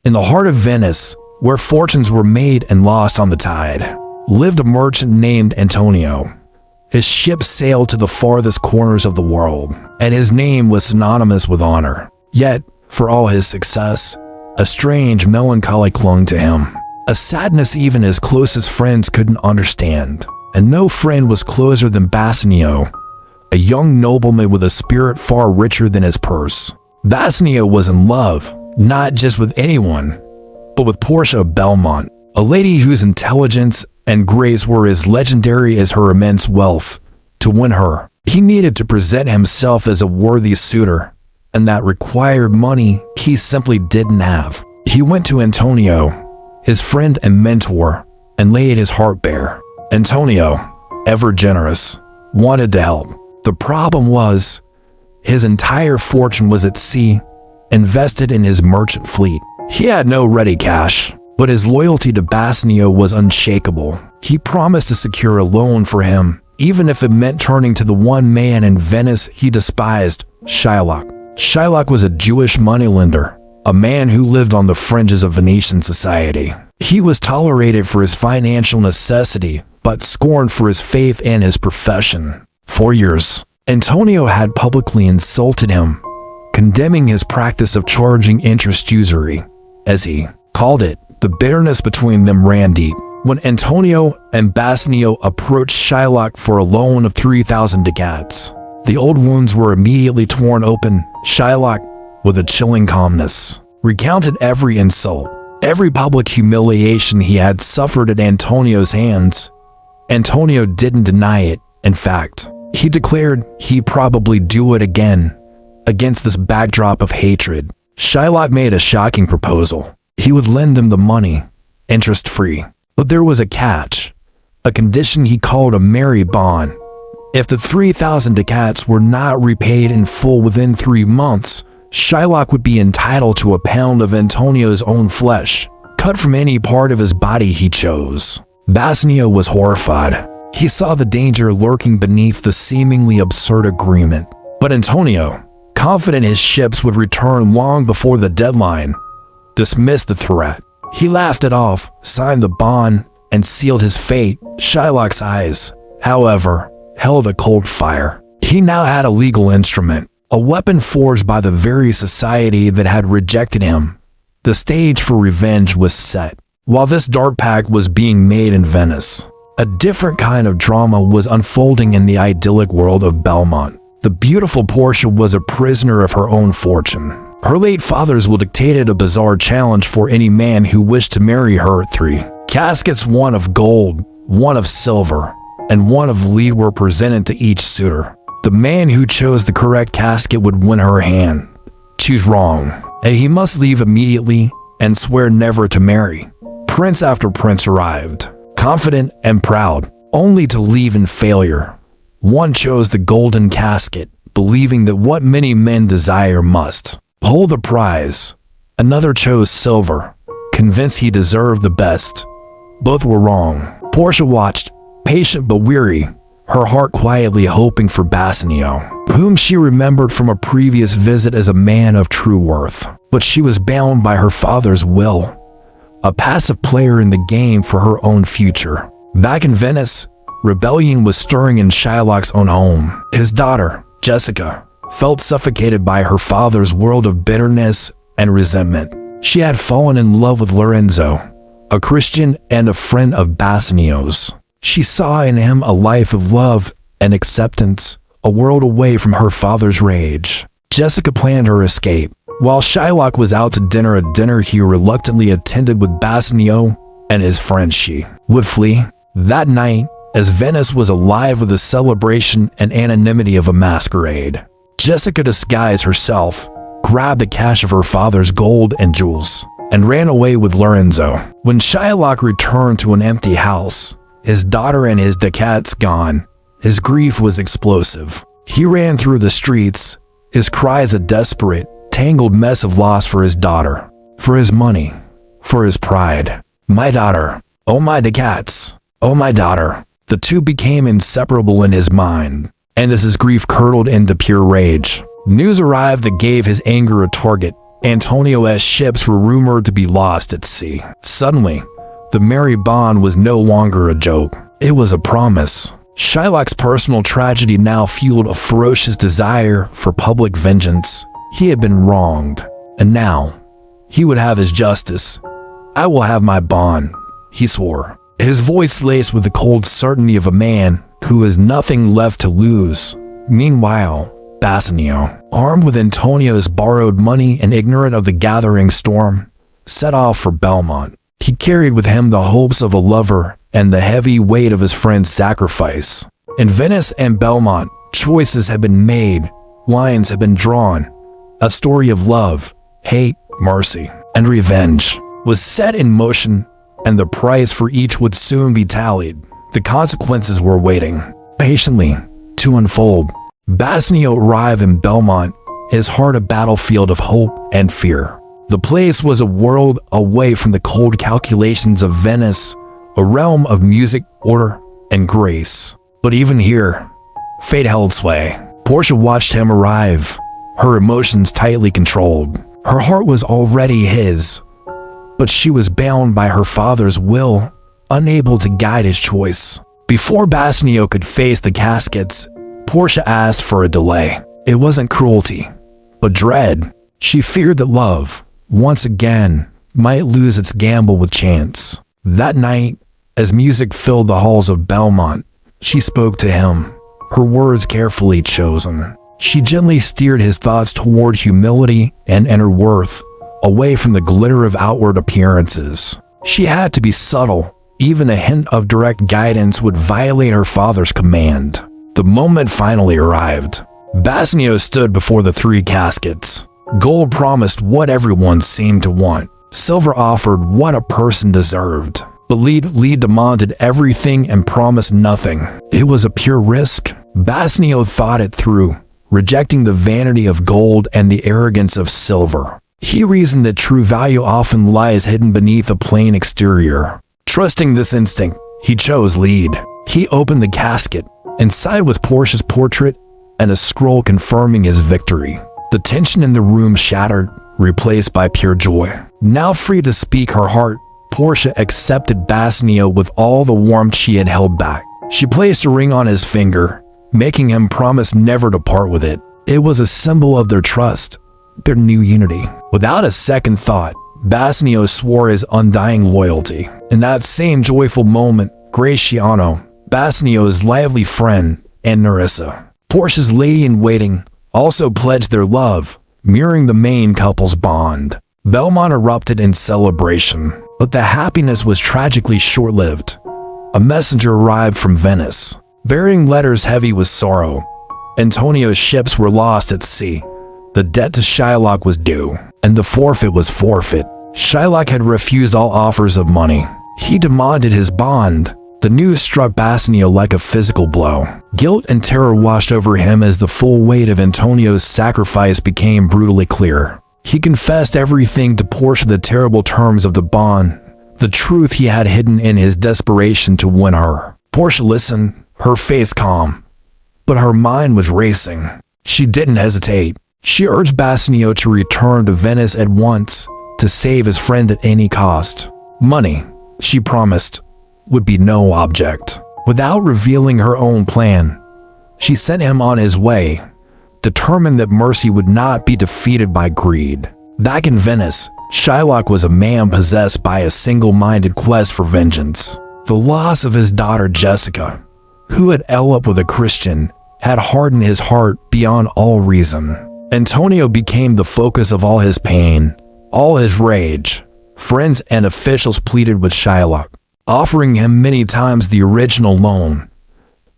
In the heart of Venice, where fortunes were made and lost on the tide, lived a merchant named Antonio. His ship sailed to the farthest corners of the world, and his name was synonymous with honor. Yet, for all his success, a strange melancholy clung to him, a sadness even his closest friends couldn't understand. And no friend was closer than Bassanio, a young nobleman with a spirit far richer than his purse. Bassanio was in love, not just with anyone, but with Portia Belmont, a lady whose intelligence and grace were as legendary as her immense wealth. To win her, he needed to present himself as a worthy suitor, and that required money he simply didn't have. He went to Antonio, his friend and mentor, and laid his heart bare. Antonio, ever generous, wanted to help. The problem was, his entire fortune was at sea, invested in his merchant fleet. He had no ready cash, but his loyalty to Bassanio was unshakable. He promised to secure a loan for him, even if it meant turning to the one man in Venice he despised, Shylock. Shylock was a Jewish moneylender, a man who lived on the fringes of Venetian society. He was tolerated for his financial necessity, but scorned for his faith and his profession. For years, Antonio had publicly insulted him, condemning his practice of charging interest usury. As he called it, the bitterness between them ran deep. When Antonio and Bassanio approached Shylock for a loan of 3,000 ducats, the old wounds were immediately torn open. Shylock, with a chilling calmness, recounted every insult, every public humiliation he had suffered at Antonio's hands. Antonio didn't deny it. In fact, he declared he'd probably do it again. Against this backdrop of hatred, Shylock made a shocking proposal. He would lend them the money, interest-free. But there was a catch, a condition he called a merry bond. If the 3,000 ducats were not repaid in full within 3 months, Shylock would be entitled to a pound of Antonio's own flesh, cut from any part of his body he chose. Bassanio was horrified. He saw the danger lurking beneath the seemingly absurd agreement. But Antonio, confident his ships would return long before the deadline, dismissed the threat. He laughed it off, signed the bond, and sealed his fate. Shylock's eyes, however, held a cold fire. He now had a legal instrument, a weapon forged by the very society that had rejected him. The stage for revenge was set. While this dark pact was being made in Venice, a different kind of drama was unfolding in the idyllic world of Belmont. The beautiful Portia was a prisoner of her own fortune. Her late father's will dictated a bizarre challenge for any man who wished to marry her. 3 caskets, one of gold, one of silver, and one of lead were presented to each suitor. The man who chose the correct casket would win her hand. Choose wrong, and he must leave immediately and swear never to marry. Prince after prince arrived, confident and proud, only to leave in failure. One chose the golden casket, believing that what many men desire must hold the prize. Another chose silver, convinced he deserved the best. Both were wrong. Portia watched, patient but weary, her heart quietly hoping for Bassanio, whom she remembered from a previous visit as a man of true worth. But she was bound by her father's will, a passive player in the game for her own future. Back in Venice, rebellion was stirring in Shylock's own home. His daughter, Jessica, felt suffocated by her father's world of bitterness and resentment. She had fallen in love with Lorenzo, a Christian and a friend of Bassanio's. She saw in him a life of love and acceptance, a world away from her father's rage. Jessica planned her escape. While Shylock was out to dinner, a dinner he reluctantly attended with Bassanio and his friends, she would flee. That night, as Venice was alive with the celebration and anonymity of a masquerade, Jessica disguised herself, grabbed the cache of her father's gold and jewels, and ran away with Lorenzo. When Shylock returned to an empty house, his daughter and his ducats gone, his grief was explosive. He ran through the streets, his cries a desperate, tangled mess of loss for his daughter, for his money, for his pride. My daughter, oh my ducats, oh my daughter. The two became inseparable in his mind, and as his grief curdled into pure rage, news arrived that gave his anger a target. Antonio's ships were rumored to be lost at sea. Suddenly, the merry bond was no longer a joke. It was a promise. Shylock's personal tragedy now fueled a ferocious desire for public vengeance. He had been wronged, and now he would have his justice. "I will have my bond," he swore, his voice laced with the cold certainty of a man who has nothing left to lose. Meanwhile, Bassanio, armed with Antonio's borrowed money and ignorant of the gathering storm, set off for Belmont. He carried with him the hopes of a lover and the heavy weight of his friend's sacrifice. In Venice and Belmont, choices had been made, lines had been drawn. A story of love, hate, mercy, and revenge was set in motion, and the price for each would soon be tallied. The consequences were waiting patiently to unfold. Bassanio arrived in Belmont, his heart a battlefield of hope and fear. The place was a world away from the cold calculations of Venice, a realm of music, order, and grace. But even here, fate held sway. Portia watched him arrive, her emotions tightly controlled. Her heart was already his, but she was bound by her father's will, unable to guide his choice. Before Bassanio could face the caskets, Portia asked for a delay. It wasn't cruelty, but dread. She feared that love, once again, might lose its gamble with chance. That night, as music filled the halls of Belmont, she spoke to him, her words carefully chosen. She gently steered his thoughts toward humility and inner worth, away from the glitter of outward appearances. She had to be subtle. Even a hint of direct guidance would violate her father's command. The moment finally arrived. Bassanio stood before the three caskets. Gold promised what everyone seemed to want. Silver offered what a person deserved. But lead demanded everything and promised nothing. It was a pure risk. Bassanio thought it through, rejecting the vanity of gold and the arrogance of silver. He reasoned that true value often lies hidden beneath a plain exterior. Trusting this instinct, he chose lead. He opened the casket. Inside was Portia's portrait and a scroll confirming his victory. The tension in the room shattered, replaced by pure joy. Now free to speak her heart, Portia accepted Bassanio with all the warmth she had held back. She placed a ring on his finger, making him promise never to part with it. It was a symbol of their trust, their new unity. Without a second thought, Bassanio swore his undying loyalty. In that same joyful moment, Gratiano, Bassanio's lively friend, and Nerissa, Portia's lady-in-waiting, also pledged their love, mirroring the main couple's bond. Belmont erupted in celebration, but the happiness was tragically short-lived. A messenger arrived from Venice, bearing letters heavy with sorrow. Antonio's ships were lost at sea. The debt to Shylock was due, and the forfeit was forfeit. Shylock had refused all offers of money. He demanded his bond. The news struck Bassanio like a physical blow. Guilt and terror washed over him as the full weight of Antonio's sacrifice became brutally clear. He confessed everything to Portia, the terrible terms of the bond, the truth he had hidden in his desperation to win her. Portia listened, her face calm, but her mind was racing. She didn't hesitate. She urged Bassanio to return to Venice at once, to save his friend at any cost. Money, she promised, would be no object. Without revealing her own plan, she sent him on his way, determined that mercy would not be defeated by greed. Back in Venice, Shylock was a man possessed by a single-minded quest for vengeance. The loss of his daughter Jessica, who had eloped with a Christian, had hardened his heart beyond all reason. Antonio became the focus of all his pain, all his rage. Friends and officials pleaded with Shylock, offering him many times the original loan.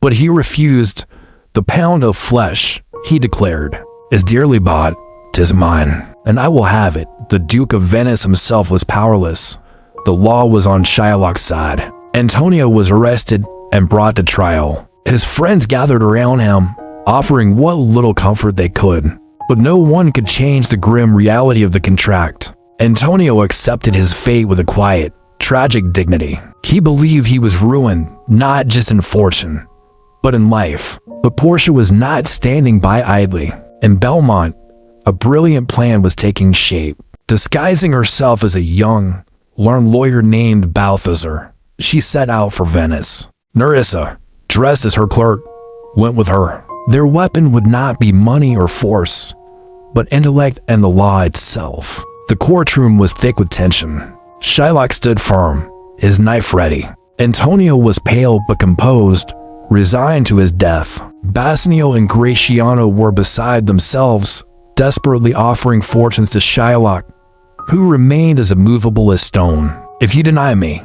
But he refused. "The pound of flesh," he declared, "is dearly bought. 'Tis mine, and I will have it." The Duke of Venice himself was powerless. The law was on Shylock's side. Antonio was arrested and brought to trial. His friends gathered around him, offering what little comfort they could. But no one could change the grim reality of the contract. Antonio accepted his fate with a quiet, tragic dignity. He believed he was ruined, not just in fortune, but in life. But Portia was not standing by idly. In Belmont, a brilliant plan was taking shape. Disguising herself as a young, learned lawyer named Balthazar, she set out for Venice. Nerissa, dressed as her clerk, went with her. Their weapon would not be money or force, but intellect and the law itself. The courtroom was thick with tension. Shylock stood firm, his knife ready. Antonio was pale but composed, resigned to his death. Bassanio and Gratiano were beside themselves, desperately offering fortunes to Shylock, who remained as immovable as stone. "If you deny me,"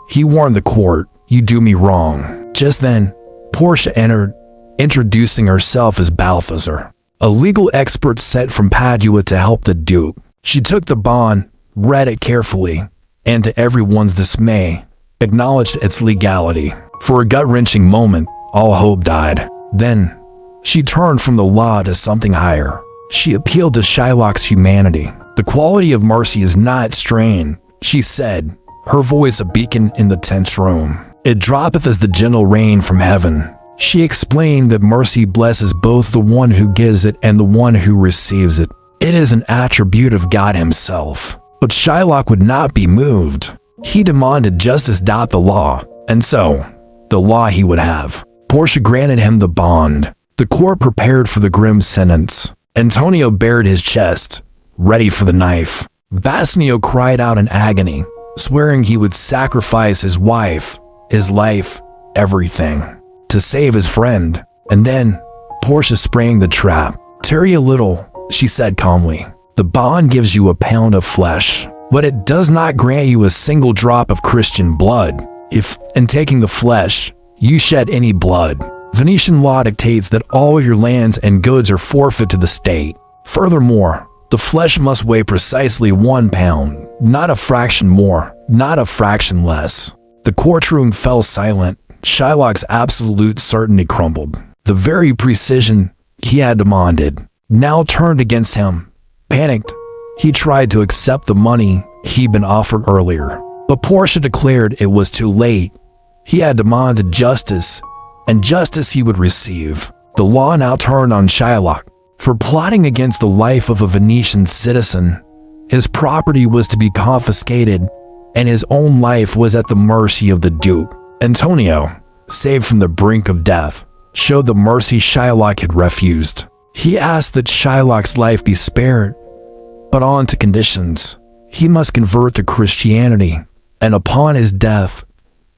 he warned the court, "you do me wrong." Just then, Portia entered, introducing herself as Balthazar, a legal expert sent from Padua to help the Duke. She took the bond, read it carefully, and to everyone's dismay, acknowledged its legality. For a gut-wrenching moment, all hope died. Then, she turned from the law to something higher. She appealed to Shylock's humanity. "The quality of mercy is not strained," she said, her voice a beacon in the tense room. "It droppeth as the gentle rain from heaven." She explained that mercy blesses both the one who gives it and the one who receives it. It is an attribute of God himself. But Shylock would not be moved. He demanded justice. The law, and so, the law he would have. Portia granted him the bond. The court prepared for the grim sentence. Antonio bared his chest, ready for the knife. Bassanio cried out in agony, swearing he would sacrifice his wife, his life, everything, to save his friend. And then, Portia sprang the trap. "Tarry a little," she said calmly. "The bond gives you a pound of flesh, but it does not grant you a single drop of Christian blood. If, in taking the flesh, you shed any blood, Venetian law dictates that all your lands and goods are forfeit to the state. Furthermore, the flesh must weigh precisely 1 pound, not a fraction more, not a fraction less." The courtroom fell silent. Shylock's absolute certainty crumbled. The very precision he had demanded now turned against him. Panicked, he tried to accept the money he'd been offered earlier, but Portia declared it was too late. He had demanded justice, and justice he would receive. The law now turned on Shylock. For plotting against the life of a Venetian citizen, his property was to be confiscated, and his own life was at the mercy of the Duke. Antonio, saved from the brink of death, showed the mercy Shylock had refused. He asked that Shylock's life be spared, but on two conditions. He must convert to Christianity, and upon his death,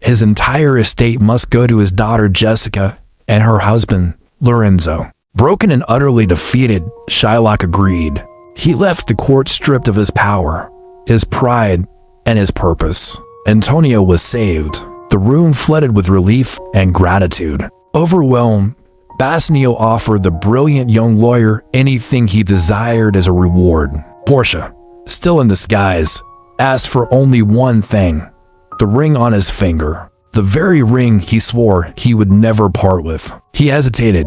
his entire estate must go to his daughter Jessica and her husband, Lorenzo. Broken and utterly defeated, Shylock agreed. He left the court stripped of his power, his pride, and his purpose. Antonio was saved. The room flooded with relief and gratitude. Overwhelmed, Bassanio offered the brilliant young lawyer anything he desired as a reward. Portia, still in disguise, asked for only one thing: the ring on his finger. The very ring he swore he would never part with. He hesitated,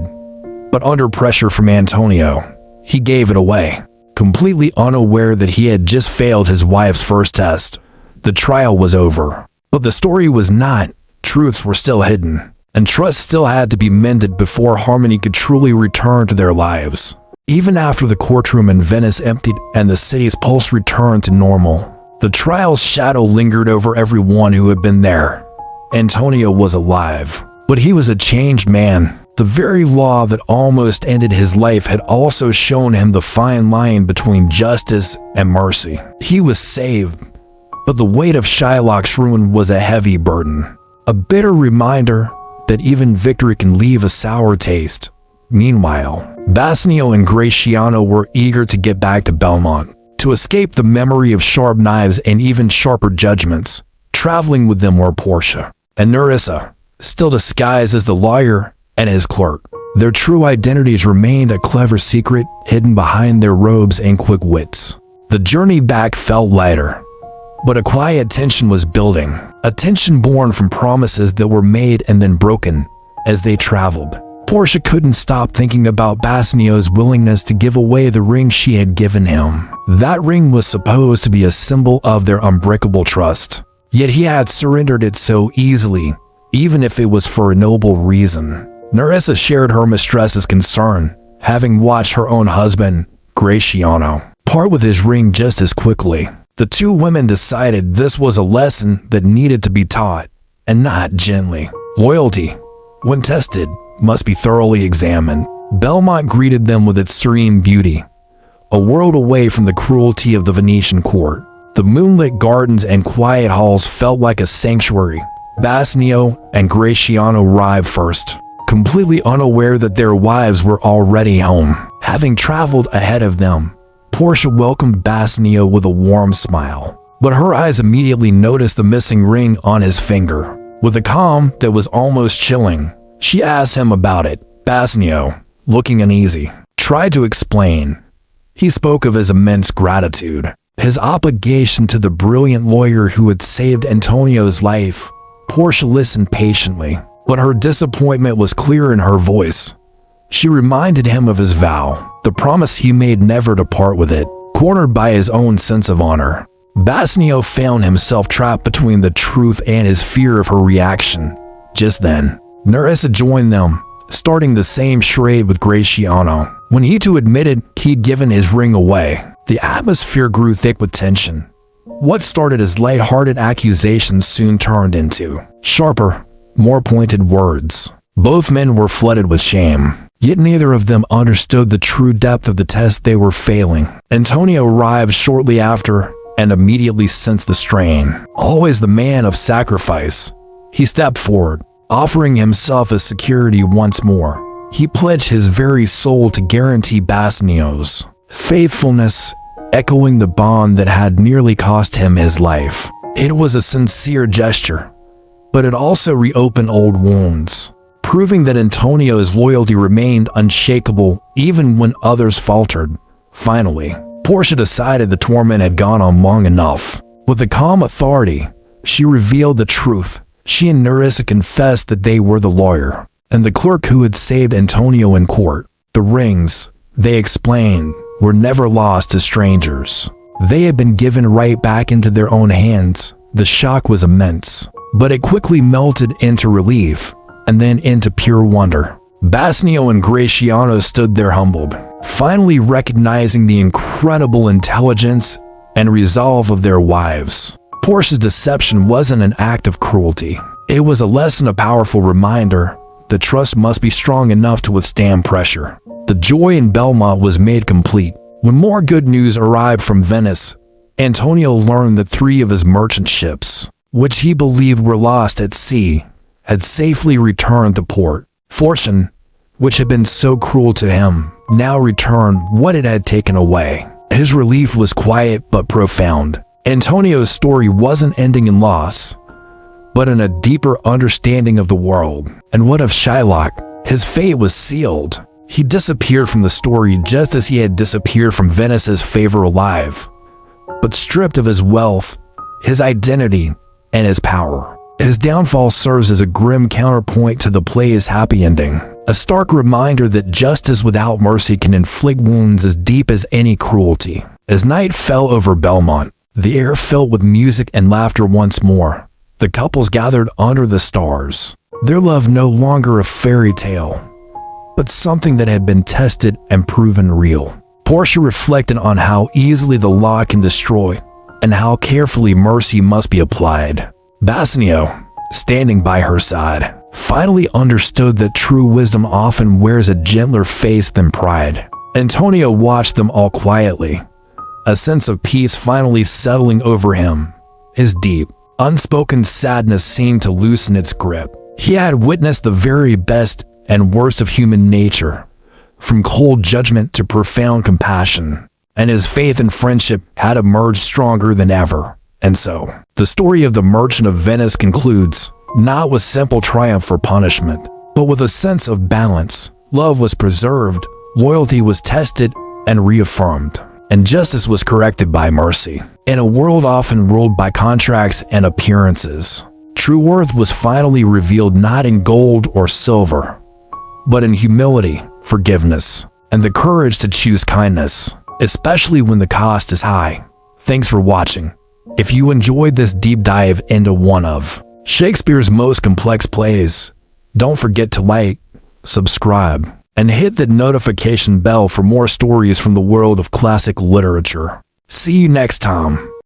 but under pressure from Antonio, he gave it away. Completely unaware that he had just failed his wife's first test, the trial was over. But the story was not. Truths were still hidden, and trust still had to be mended before harmony could truly return to their lives. Even after the courtroom in Venice emptied and the city's pulse returned to normal, the trial's shadow lingered over everyone who had been there. Antonio was alive, but he was a changed man. The very law that almost ended his life had also shown him the fine line between justice and mercy. He was saved, but the weight of Shylock's ruin was a heavy burden, a bitter reminder that even victory can leave a sour taste. Meanwhile, Bassanio and Gratiano were eager to get back to Belmont, to escape the memory of sharp knives and even sharper judgments. Traveling with them were Portia and Nerissa, still disguised as the lawyer and his clerk. Their true identities remained a clever secret hidden behind their robes and quick wits. The journey back felt lighter, but a quiet tension was building, a tension born from promises that were made and then broken as they traveled. Portia couldn't stop thinking about Bassanio's willingness to give away the ring she had given him. That ring was supposed to be a symbol of their unbreakable trust, yet he had surrendered it so easily, even if it was for a noble reason. Nerissa shared her mistress's concern, having watched her own husband, Gratiano, part with his ring just as quickly. The two women decided this was a lesson that needed to be taught, and not gently. Loyalty, when tested, must be thoroughly examined. Belmont greeted them with its serene beauty, a world away from the cruelty of the Venetian court. The moonlit gardens and quiet halls felt like a sanctuary. Bassanio and Gratiano arrived first, completely unaware that their wives were already home. Having traveled ahead of them, Portia welcomed Bassanio with a warm smile, but her eyes immediately noticed the missing ring on his finger. With a calm that was almost chilling, she asked him about it. Bassanio, looking uneasy, tried to explain. He spoke of his immense gratitude, his obligation to the brilliant lawyer who had saved Antonio's life. Portia listened patiently, but her disappointment was clear in her voice. She reminded him of his vow, the promise he made never to part with it. Cornered by his own sense of honor, Bassanio found himself trapped between the truth and his fear of her reaction. Just then, Nerissa joined them, starting the same charade with Gratiano. When he too admitted he'd given his ring away, the atmosphere grew thick with tension. What started as light-hearted accusations soon turned into sharper, more pointed words. Both men were flooded with shame, yet neither of them understood the true depth of the test they were failing. Antonio arrived shortly after and immediately sensed the strain. Always the man of sacrifice, he stepped forward, offering himself as security once more. He pledged his very soul to guarantee Bassanio's faithfulness, echoing the bond that had nearly cost him his life. It was a sincere gesture, but it also reopened old wounds, proving that Antonio's loyalty remained unshakable even when others faltered. Finally, Portia decided the torment had gone on long enough. With a calm authority, she revealed the truth. She and Nerissa confessed that they were the lawyer and the clerk who had saved Antonio in court. The rings, they explained, were never lost to strangers. They had been given right back into their own hands. The shock was immense, but it quickly melted into relief and then into pure wonder. Bassanio and Gratiano stood there humbled, finally recognizing the incredible intelligence and resolve of their wives. Portia's deception wasn't an act of cruelty. It was a lesson, a powerful reminder that trust must be strong enough to withstand pressure. The joy in Belmont was made complete when more good news arrived from Venice. Antonio learned that 3 of his merchant ships, which he believed were lost at sea, had safely returned to port. Fortune, which had been so cruel to him, now returned what it had taken away. His relief was quiet but profound. Antonio's story wasn't ending in loss, but in a deeper understanding of the world. And what of Shylock? His fate was sealed. He disappeared from the story just as he had disappeared from Venice's favor alive, but stripped of his wealth, his identity, and his power. His downfall serves as a grim counterpoint to the play's happy ending, a stark reminder that justice without mercy can inflict wounds as deep as any cruelty. As night fell over Belmont, the air filled with music and laughter once more. The couples gathered under the stars, their love no longer a fairy tale, but something that had been tested and proven real. Portia reflected on how easily the law can destroy and how carefully mercy must be applied. Bassanio, standing by her side, finally understood that true wisdom often wears a gentler face than pride. Antonio watched them all quietly, a sense of peace finally settling over him. His deep, unspoken sadness seemed to loosen its grip. He had witnessed the very best and worst of human nature, from cold judgment to profound compassion, and his faith and friendship had emerged stronger than ever. And so, the story of the Merchant of Venice concludes, not with simple triumph or punishment, but with a sense of balance. Love was preserved, loyalty was tested and reaffirmed, and justice was corrected by mercy. In a world often ruled by contracts and appearances, true worth was finally revealed not in gold or silver, but in humility, forgiveness, and the courage to choose kindness, especially when the cost is high. Thanks for watching. If you enjoyed this deep dive into one of Shakespeare's most complex plays, don't forget to like, subscribe, and hit the notification bell for more stories from the world of classic literature. See you next time.